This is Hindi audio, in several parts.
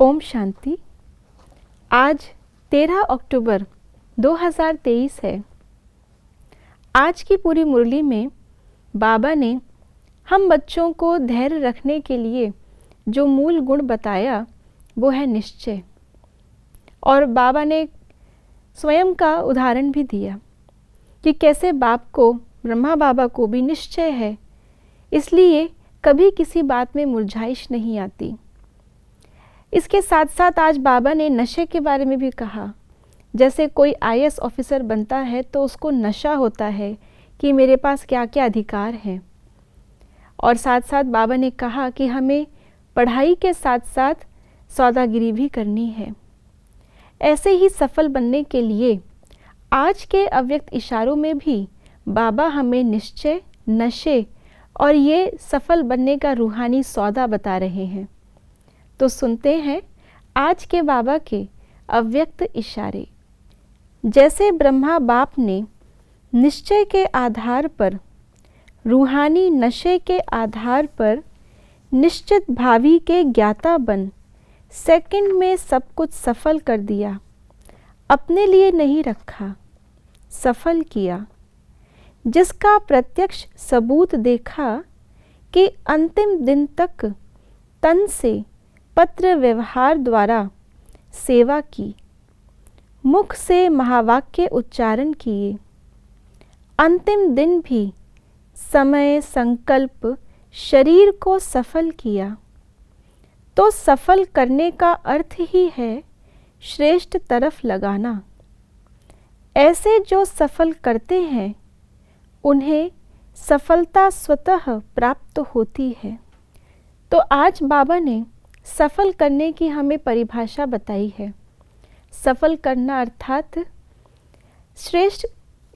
ओम शांति। आज 13 अक्टूबर 2023 है। आज की पूरी मुरली में बाबा ने हम बच्चों को धैर्य रखने के लिए जो मूल गुण बताया वो है निश्चय। और बाबा ने स्वयं का उदाहरण भी दिया कि कैसे बाप को, ब्रह्मा बाबा को भी निश्चय है, इसलिए कभी किसी बात में मुरझाइश नहीं आती। इसके साथ साथ आज बाबा ने नशे के बारे में भी कहा। जैसे कोई आईएएस ऑफिसर बनता है तो उसको नशा होता है कि मेरे पास क्या क्या अधिकार हैं। और साथ साथ बाबा ने कहा कि हमें पढ़ाई के साथ साथ सौदागिरी भी करनी है। ऐसे ही सफल बनने के लिए आज के अव्यक्त इशारों में भी बाबा हमें निश्चय, नशे और ये सफल बनने का रूहानी सौदा बता रहे हैं। तो सुनते हैं आज के बाबा के अव्यक्त इशारे। जैसे ब्रह्मा बाप ने निश्चय के आधार पर, रूहानी नशे के आधार पर निश्चित भावी के ज्ञाता बन सेकंड में सब कुछ सफल कर दिया, अपने लिए नहीं रखा, सफल किया, जिसका प्रत्यक्ष सबूत देखा कि अंतिम दिन तक तन से पत्र व्यवहार द्वारा सेवा की, मुख से महावाक्य उच्चारण किए, अंतिम दिन भी समय संकल्प शरीर को सफल किया, तो सफल करने का अर्थ ही है श्रेष्ठ तरफ लगाना। ऐसे जो सफल करते हैं उन्हें सफलता स्वतः प्राप्त होती है। तो आज बाबा ने सफल करने की हमें परिभाषा बताई है। सफल करना अर्थात श्रेष्ठ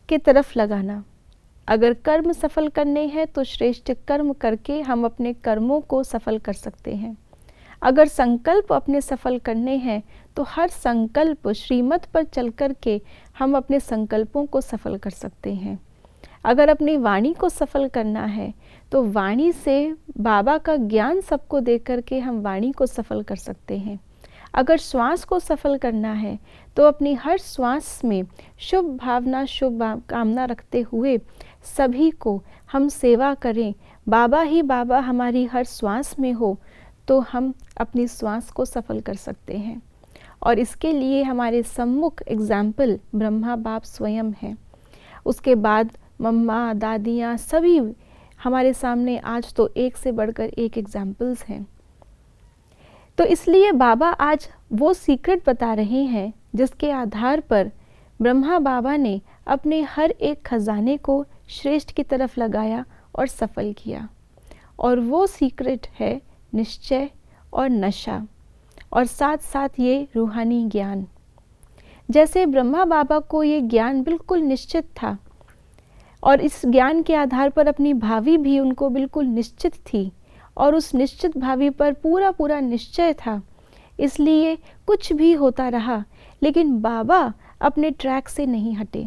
की तरफ लगाना। अगर कर्म सफल करने हैं तो श्रेष्ठ कर्म करके हम अपने कर्मों को सफल कर सकते हैं। अगर संकल्प अपने सफल करने हैं तो हर संकल्प श्रीमत पर चल कर के हम अपने संकल्पों को सफल कर सकते हैं। अगर अपनी वाणी को सफल करना है तो वाणी से बाबा का ज्ञान सबको दे करके हम वाणी को सफल कर सकते हैं। अगर श्वास को सफल करना है तो अपनी हर श्वास में शुभ भावना, शुभ कामना रखते हुए सभी को हम सेवा करें, बाबा ही बाबा हमारी हर श्वास में हो, तो हम अपनी श्वास को सफल कर सकते हैं। और इसके लिए हमारे सम्मुख एग्जाम्पल ब्रह्मा बाप स्वयं हैं। उसके बाद मम्मा, दादियाँ सभी हमारे सामने आज तो एक से बढ़कर एक एग्जाम्पल्स हैं। तो इसलिए बाबा आज वो सीक्रेट बता रहे हैं जिसके आधार पर ब्रह्मा बाबा ने अपने हर एक खजाने को श्रेष्ठ की तरफ लगाया और सफल किया। और वो सीक्रेट है निश्चय और नशा, और साथ साथ ये रूहानी ज्ञान। जैसे ब्रह्मा बाबा को ये ज्ञान बिल्कुल निश्चित था और इस ज्ञान के आधार पर अपनी भावी भी उनको बिल्कुल निश्चित थी, और उस निश्चित भावी पर पूरा पूरा निश्चय था, इसलिए कुछ भी होता रहा लेकिन बाबा अपने ट्रैक से नहीं हटे।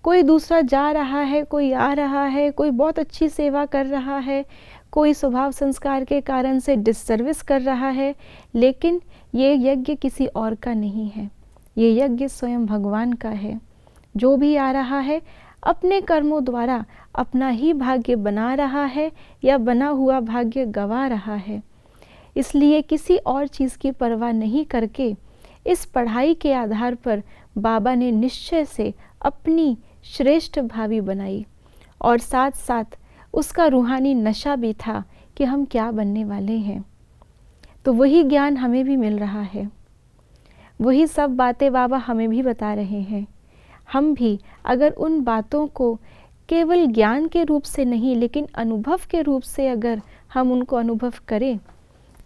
कोई दूसरा जा रहा है, कोई आ रहा है, कोई बहुत अच्छी सेवा कर रहा है, कोई स्वभाव संस्कार के कारण से डिससर्विस कर रहा है, लेकिन ये यज्ञ किसी और का नहीं है, ये यज्ञ स्वयं भगवान का है। जो भी आ रहा है अपने कर्मों द्वारा अपना ही भाग्य बना रहा है या बना हुआ भाग्य गवा रहा है। इसलिए किसी और चीज़ की परवाह नहीं करके इस पढ़ाई के आधार पर बाबा ने निश्चय से अपनी श्रेष्ठ भावी बनाई, और साथ साथ उसका रूहानी नशा भी था कि हम क्या बनने वाले हैं। तो वही ज्ञान हमें भी मिल रहा है, वही सब बातें बाबा हमें भी बता रहे हैं। हम भी अगर उन बातों को केवल ज्ञान के रूप से नहीं लेकिन अनुभव के रूप से अगर हम उनको अनुभव करें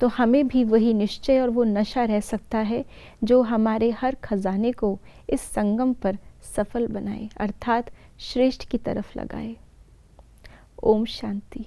तो हमें भी वही निश्चय और वो नशा रह सकता है जो हमारे हर खजाने को इस संगम पर सफल बनाए, अर्थात श्रेष्ठ की तरफ लगाए। ओम शांति।